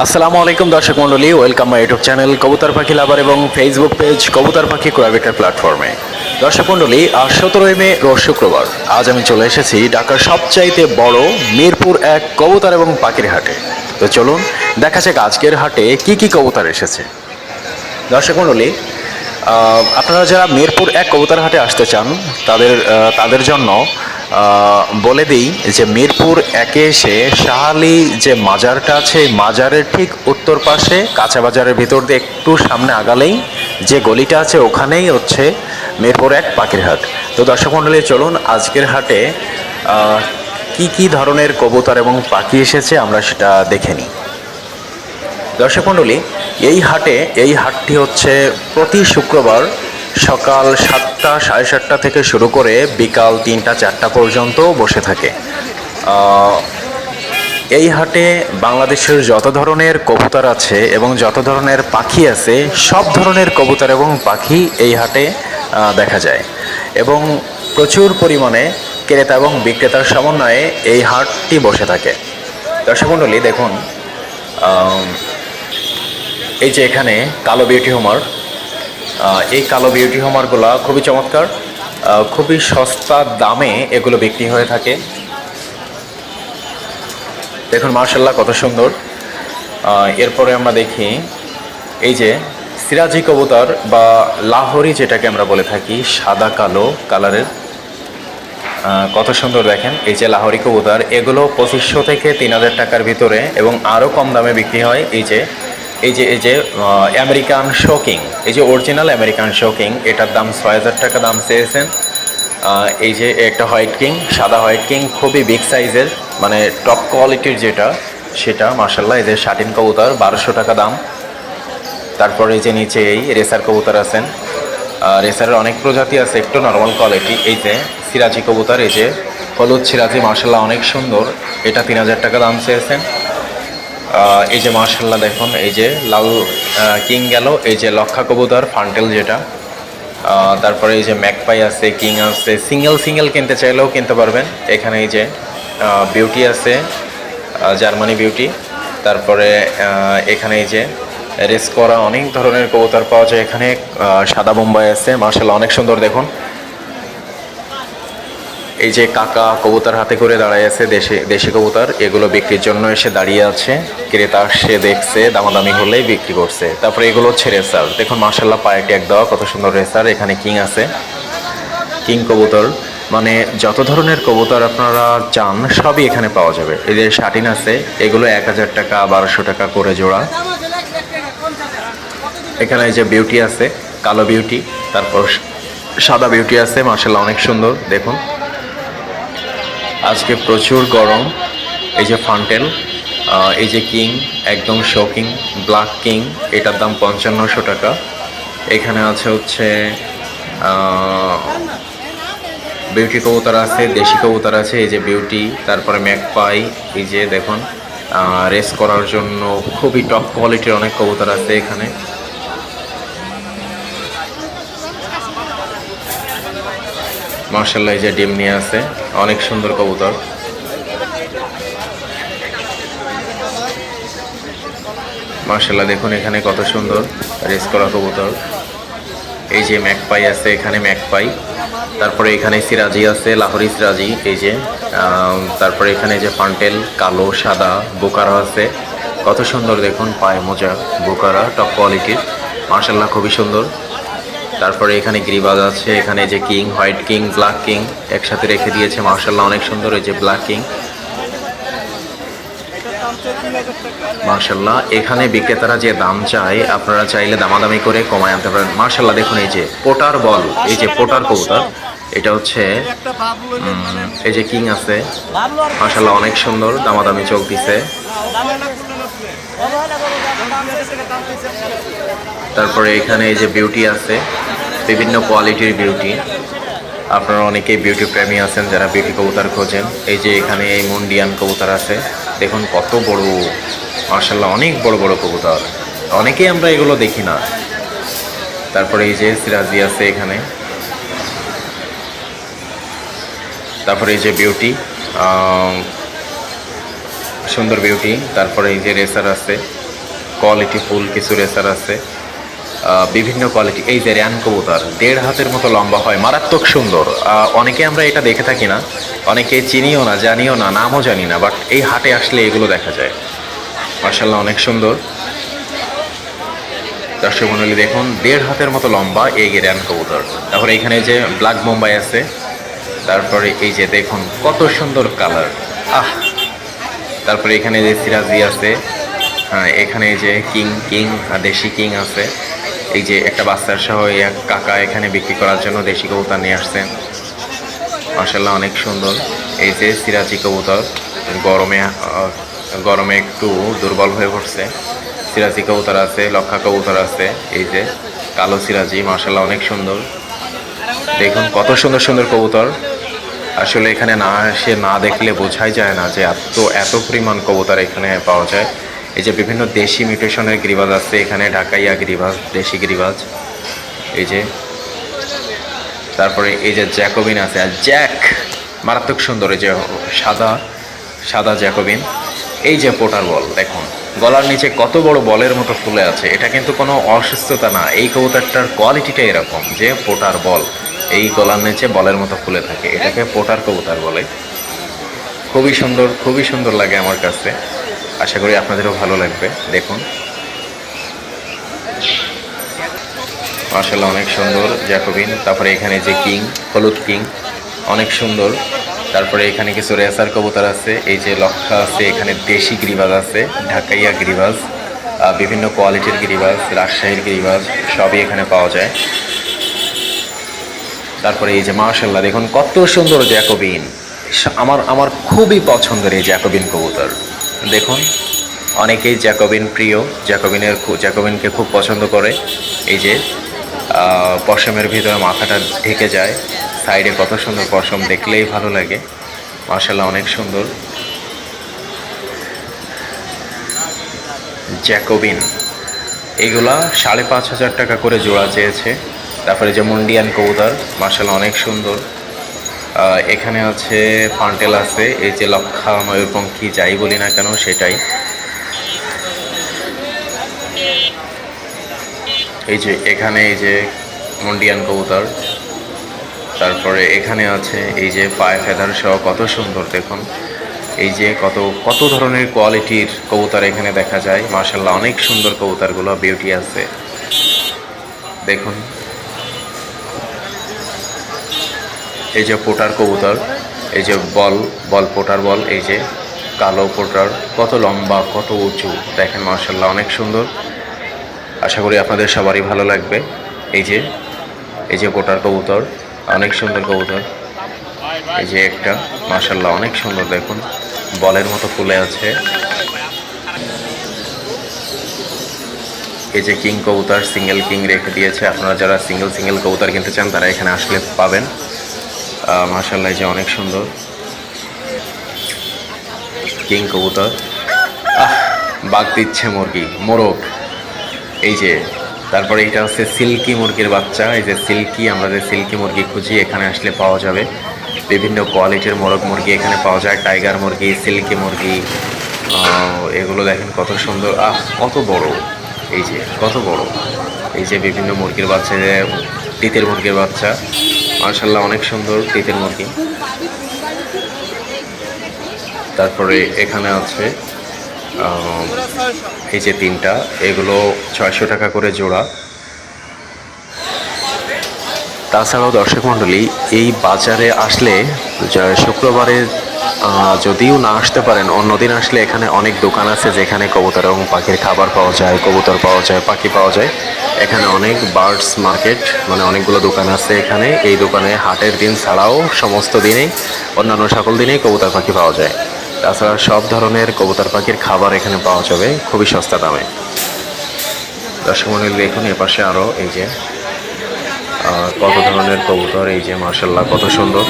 আসসালামু আলাইকুম দর্শক মণ্ডলী, ওয়েলকাম মাই ইউটিউব চ্যানেল কবুতর পাখি লাভার এবং ফেসবুক পেজ কবুতর পাখি ক্রয় বিক্রয় প্ল্যাটফর্মে। দর্শক মণ্ডলী, আজ 17 মে রোজ শুক্রবার। আজ আমি চলে এসেছি ঢাকার সবচাইতে বড় মিরপুর 1 কবুতর এবং পাখির হাটে। তো চলুন দেখা যাক আজকের হাটে কি কি কবুতর এসেছে। দর্শক মণ্ডলী, আপনারা যারা মিরপুর 1 কবুতর হাটে আসতে চান তাদের জন্য বলে দিই যে মিরপুর 1-এ এসে শাহালি যে মাজারটা আছে, এই মাজারের ঠিক উত্তর পাশে কাঁচা বাজারের ভিতর দিয়ে একটু সামনে আগালেই যে গলিটা আছে ওখানেই হচ্ছে মিরপুর 1 পাখির হাট। তো দর্শক মণ্ডলী, চলুন আজকের হাটে কি কি ধরনের কবুতর এবং পাখি এসেছে আমরা সেটা দেখে নিই। দর্শক মণ্ডলী, এই হাটটি হচ্ছে প্রতি শুক্রবার সকাল 7টা সাড়ে 7টা থেকে শুরু করে বিকাল 3টা 4টা পর্যন্ত বসে থাকে। এই হাটে বাংলাদেশের যত ধরনের কবুতর আছে এবং যত ধরনের পাখি আছে, সব ধরনের কবুতর এবং পাখি এই হাটে দেখা যায় এবং প্রচুর পরিমাণে ক্রেতা এবং বিক্রেতার সমন্বয়ে এই হাটটি বসে থাকে। দর্শক মণ্ডলী, দেখুন এই যে এখানে কালো বিউটি হোমার, এই কালো বিউটি হোমারগুলো খুবই চমৎকার, খুবই সস্তা দামে এগুলো বিক্রি হয়ে থাকে। দেখুন মার্শাল্লাহ কত সুন্দর। এরপরে আমরা দেখি এই যে সিরাজি কবুতর বা লাহোরি যেটাকে আমরা বলে থাকি, সাদা কালো কালারের, কত সুন্দর দেখেন। এই যে লাহোরি কবুতর, এগুলো 2500 থেকে 3000 টাকার ভিতরে এবং আরও কম দামে বিক্রি হয়। এই যে আমেরিকান শোকিং, এই যে অরিজিনাল আমেরিকান শোকিং, এটার দাম 6000 টাকা দাম চেয়েছেন। এই যে একটা হোয়াইট কিং, সাদা হোয়াইট কিং, খুবই বিগ সাইজের, মানে টপ কোয়ালিটির যেটা, সেটা মার্শাল্লাহ। এই যে শাটিন কবুতর 1200 টাকা দাম। তারপরে এই যে নিচে এই রেসার কবুতর আছেন, রেসারের অনেক প্রজাতি আছে, একটু নর্মাল কোয়ালিটি। এই যে সিরাজি কবুতর, এই যে হলুদ সিরাজি, মার্শাল্লাহ অনেক সুন্দর, এটা 3000 টাকা দাম চেয়েছেন। এই যে মার্শাল্লাহ দেখুন, এই যে লাল কিং গেল, এই যে লক্ষা কবুতর ফান্টেল যেটা। তারপরে এই যে ম্যাকপাই আছে, কিং আছে, সিঙ্গেল কিনতে চাইলেও কিনতে পারবেন। এখানে এই যে বিউটি আছে, জার্মানি বিউটি। তারপরে এখানে এই যে রেস করা অনেক ধরনের কবুতর পাওয়া যায় এখানে। সাদা বোম্বাই আছে, মার্শাল্লাহ অনেক সুন্দর দেখুন। এই যে কাকা কবুতর হাতে করে দাঁড়ায় আছে, দেশি কবুতর, এগুলো বিক্রির জন্য এসে দাঁড়িয়ে আছে। ক্রেতা সে দেখছে, দামাদামি হলেই বিক্রি করছে। তারপরে এগুলো হচ্ছে রেসার, দেখুন মার্শাল্লাহ পায়ে ট্যাগ দেওয়া, কত সুন্দর রেসার। এখানে কিং আছে, কিং কবুতর, মানে যত ধরনের কবুতর আপনারা চান সবই এখানে পাওয়া যাবে। এই যে শাটিন আছে, এগুলো 1000 টাকা 1200 টাকা করে জোড়া। এখানে এই যে বিউটি আছে, কালো বিউটি, তারপর সাদা বিউটি আছে, মার্শাল্লাহ অনেক সুন্দর দেখুন। আজকে প্রচুর গরম। এই যে ফান্টেল, এই যে কিং, একদম শোকিং ব্ল্যাক কিং, এটার দাম 5500 টাকা। এখানে আছে হচ্ছে বিউটি কবুতর আছে, দেশি কবুতর আছে, এই যে বিউটি, তারপরে ম্যাকপাই, এই যে দেখুন রেস করার জন্য খুবই টপ কোয়ালিটির অনেক কবুতর আছে এখানে। মার্শাল্লাহ এই যে ডিম নিয়ে আছে, অনেক সুন্দর কবুতর। মার্শাল্লাহ দেখুন এখানে কত সুন্দর রেস করা কবুতর। এই যে ম্যাকপাই আছে, এখানে ম্যাকপাই, তারপরে এখানে সিরাজি আছে, লাহোরি সিরাজি, এই যে তারপরে এখানে যে ফান্টেল কালো সাদা, বোকারা আছে, কত সুন্দর দেখুন, পায়ে মোজা, বোকারা টপ কোয়ালিটির, মার্শাল্লাহ খুবই সুন্দর। তারপরে এখানে গ্রিবাজ আছে, এখানে যে king, white king, black king একসাথে রেখে দিয়েছে, মার্শাল্লাহ অনেক সুন্দর। এই যে ব্ল্যাক কিং, মার্শাল্লাহ। এখানে বিক্রেতারা যে দাম চায়, আপনারা চাইলে দামাদামি করে কমায় আনতে পারেন। মার্শাল্লাহ দেখুন এই যে পোটার বল, এই যে পোটার কবুতর, এটা হচ্ছে এই যে কিং আছে, মার্শাল্লাহ অনেক সুন্দর, দামাদামি চলতিছে। তারপরে এখানে এই যে বিউটি আছে, বিভিন্ন কোয়ালিটির বিউটি। আপনারা অনেকেই বিউটি প্রেমী আছেন যারা বিউটি কবুতর খোঁজেন। এই যে এখানে এই মুন্ডিয়ান কবুতর আছে, দেখুন কত বড়, মার্শাল্লাহ অনেক বড় বড় কবুতর, অনেকেই আমরা এগুলো দেখি না। তারপরে এই যে সিরাজি আছে এখানে, তারপরে এই যে বিউটি, সুন্দর বিউটি, তারপরে এই যে রেসার আছে, কোয়ালিটি ফুল কিছু রেসার আছে, বিভিন্ন কোয়ালিটি। এই যে র্যান কবুতর 1.5 হাতের মতো লম্বা হয়, মারাত্মক সুন্দর। অনেকে আমরা এটা দেখে থাকি না, অনেকে চিনিও না, জানিও না, নামও জানি না, বাট এই হাটে আসলে এগুলো দেখা যায়। মাশাআল্লাহ অনেক সুন্দর। দর্শক মণ্ডলী দেখুন, 1.5 হাতের মতো লম্বা এই র্যান কবুতর। তারপরে এখানে যে ব্ল্যাক বোম্বাই আছে, তারপরে এই যে দেখুন কত সুন্দর কালার, আহ। তারপরে এখানে যে সিরাজি আছে, হ্যাঁ এখানে যে কিং দেশি কিং আছে। এই যে একটা বাচ্চার সহ এক কাকা এখানে বিক্রি করার জন্য দেশি কবুতর নিয়ে আসছেন। মাশাআল্লাহ অনেক সুন্দর। এই যে সিরাজি কবুতর, গরমে একটু দুর্বল হয়ে পড়ছে। সিরাজি কবুতর আছে, লক্ষা কবুতর আছে। এই যে কালো সিরাজি, মাশাআল্লাহ অনেক সুন্দর। দেখুন কত সুন্দর সুন্দর কবুতর। আসলে এখানে না এসে না দেখলে বোঝাই যায় না যে এত পরিমাণ কবুতর এখানে পাওয়া যায়। এই যে বিভিন্ন দেশি মিউটেশনের গিরিবাজ আছে এখানে, ঢাকাইয়া গিরিবাজ, দেশি গিরিবাজ। এই যে তারপরে এই যে জ্যাকোবিন আছে, আর জ্যাক মারাত্মক সুন্দর। এই যে সাদা জ্যাকোবিন। এই যে পোটার বল দেখুন, গলার নিচে কত বড় বলের মতো ফুলে আছে। এটা কিন্তু কোনো অসুস্থতা না, এই কবুতরটার কোয়ালিটিটা এরকম যে পোটার বল, এই গলার নিচে বলের মতো ফুলে থাকে, এটাকে পোটার কবুতর বলে। খুবই সুন্দর লাগে আমার কাছে। আশা করি আপনাদেরও ভালো লাগবে। দেখুন মাশাআল্লাহ অনেক সুন্দর জ্যাকোবিন। তারপরে এখানে যে কিং, হলুদ কিং, অনেক সুন্দর। তারপরে এখানে কিছু রেসার কবুতর আছে। এই যে লক্ষা আছে, এখানে দেশি গিরিবাজ আছে, ঢাকাইয়া গিরিবাজ, বিভিন্ন কোয়ালিটির গিরিবাজ, রাজশাহীর গিরিবাজ, সবই এখানে পাওয়া যায়। তারপরে এই যে মাশাআল্লাহ দেখুন কত সুন্দর জ্যাকোবিন। আমার খুবই পছন্দের এই জ্যাকোবিন কবুতর। দেখুন অনেকেই জ্যাকোবিন প্রিয়, জ্যাকোবিনকে খুব পছন্দ করে। এই যে পশমের ভিতরে মাথাটা ঢেকে যায়, সাইডে কত সুন্দর পশম, দেখলেই ভালো লাগে। মাশাআল্লাহ অনেক সুন্দর জ্যাকোবিন। এগুলা 5,500 টাকা করে জোড়া চেয়েছে। তারপরে যে মুন্ডিয়ান কবুতর, মাশাআল্লাহ অনেক সুন্দর। এখানে আছে ফান্টেল আছে, এই যে লক্ষা, ময়ূরপঙ্খী, যাই বলি না কেন সেটাই। এই যে এখানে এই যে মুন্ডিয়ান কবুতর। তারপরে এখানে আছে এই যে পায়ে ফেদার সহ, কত সুন্দর দেখুন। এই যে কত ধরনের কোয়ালিটির কবুতর এখানে দেখা যায়। মাশাআল্লাহ অনেক সুন্দর কবুতরগুলো, বিউটি আছে দেখুন। এই যে পোটার কবুতর, এই যে বল পোটার বল, এই যে কালো পোটার, কত লম্বা, কত উঁচু দেখেন। মাশাআল্লাহ অনেক সুন্দর। আশা করি আপনাদের সবারই ভালো লাগবে। এই যে পোটার কবুতর, অনেক সুন্দর কবুতর। এই যে একটা, মাশাআল্লাহ অনেক সুন্দর দেখুন, বলের মতো ফুলে আছে। এই যে কিং কবুতর, সিঙ্গেল কিং রেখে দিয়েছে। আপনারা যারা সিঙ্গেল কবুতর কিনতে চান তারা এখানে আসলে পাবেন। মাশাআল্লাহ এই যে অনেক সুন্দর কিং কবুতর। বাগ দিচ্ছে মুরগি, মোরগ। এই যে তারপরে এটা হচ্ছে সিল্কি মুরগির বাচ্চা। এই যে সিল্কি, আমরা যে সিল্কি মুরগি খুঁজি এখানে আসলে পাওয়া যাবে। বিভিন্ন কোয়ালিটির মোরগ মুরগি এখানে পাওয়া যায়, টাইগার মুরগি, সিল্কি মুরগি। এগুলো দেখেন কত সুন্দর, কত বড়, এই যে কত বড়। এই যে বিভিন্ন মুরগির বাচ্চা, তিতের মুরগির বাচ্চা, মাশাআল্লাহ অনেক সুন্দর তিতের মুরগি। তারপরে এখানে আছে এই যে তিনটা, এগুলো 600 টাকা করে জোড়া। তাছাড়াও দর্শক মণ্ডলী, এই বাজারে আসলে শুক্রবারে যদিও না আসতে পারেন, অন্যদিন আসলে এখানে অনেক দোকান আছে যেখানে কবুতর এবং পাখির খাবার পাওয়া যায়, কবুতর পাওয়া যায়, পাখি পাওয়া যায়। এখানে অনেক বার্ডস মার্কেট, মানে অনেকগুলো দোকান আছে এখানে। এই দোকানে হাটের দিন ছাড়াও সমস্ত দিনেই, অন্যান্য সকল দিনেই কবুতর পাখি পাওয়া যায়। তাছাড়া সব ধরনের কবুতর পাখির খাবার এখানে পাওয়া যাবে খুবই সস্তা দামে। দর্শক মণ্ডলী দেখুন এপাশে আরও এই যে কত ধরনের কবুতর। এই যে মাশাআল্লাহ কত সুন্দর।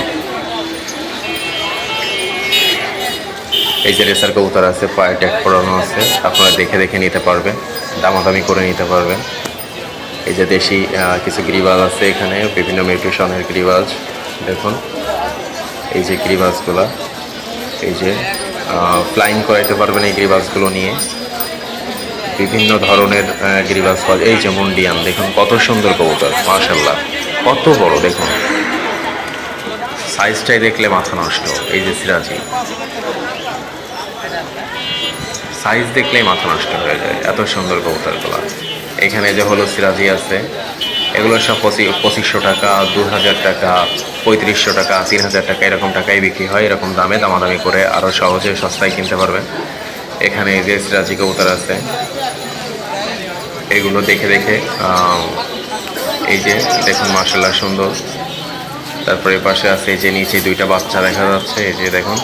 এই যে রেসার কবুতর আছে, পায়ে ট্যাগ পরানো আছে, আপনারা দেখে নিতে পারবেন, দামাদামি করে নিতে পারবেন। এই যে দেশি কিছু গিরিবাজ আছে এখানে, বিভিন্ন মিউটেশনের গিরিবাজ দেখুন। এই যে গিরিবাজগুলা, এই যে ফ্লাইং করাইতে পারবেন এই গিরিবাজগুলো নিয়ে। বিভিন্ন ধরনের গিরিবাজ পাওয়া যায়। এই যে মুন্ডিয়ান, দেখুন কত সুন্দর কবুতর, মাশাল্লাহ কত বড় দেখুন, সাইজটাই দেখলে মাথা নষ্ট। এই যে সিরাজি, সাইজ দেখলেই মাথা নষ্ট হয়ে যায়, এত সুন্দর কবুতরগুলো। এখানে যে হলো সিরাজি আছে, এগুলো সব 2500 টাকা, 2000 টাকা, 3500 টাকা, 3000 টাকা, এরকম টাকায় বিক্রি হয়। এরকম দামে দামাদামি করে আরও সহজে সস্তায় কিনতে পারবেন। এখানে এই যে সিরাজি কবুতর আছে, এগুলো দেখে দেখে এই যে দেখুন মাশাল্লাহ সুন্দর। তারপরে পাশে আছে এই যে নিচে দুইটা বাচ্চা দেখা যাচ্ছে, এই যে দেখুন,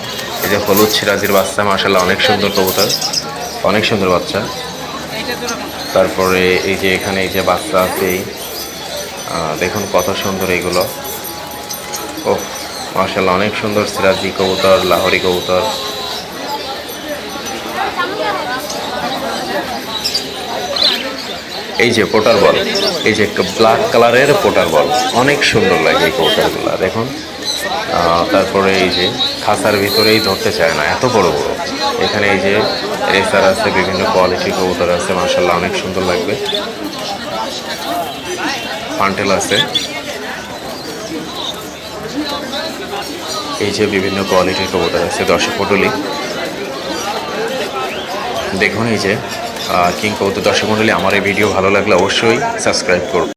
এই যে হলুদ সিরাজির বাচ্চা, মাশাল্লাহ অনেক সুন্দর কবুতর, অনেক সুন্দর বাচ্চা। তারপরে এই যে এখানে এই যে বাচ্চা আছে, দেখুন কত সুন্দর এইগুলো। ও মাশাল্লাহ অনেক সুন্দর সিরাজি কবুতর, লাহোরি কবুতর। এই যে পোটার বল, এই যে একটা ব্ল্যাক কালারের পোটার বল, অনেক সুন্দর লাগে এই কবুতরগুলো দেখুন। তারপরে এই যে খাঁচার ভিতরেই ধরতে চায় না, এত বড় বড়। এখানে এই যে রেসার আছে, বিভিন্ন কোয়ালিটির কবুতর আছে, মাশাল্লাহ অনেক সুন্দর লাগবে। পান্টেল আছে, এই যে বিভিন্ন কোয়ালিটির কবুতর আছে, দর্শক মণ্ডলী দেখুন। এই যে কিং কবুতর। দর্শক মণ্ডলী, আমার এই ভিডিও ভালো লাগলে অবশ্যই সাবস্ক্রাইব করুন।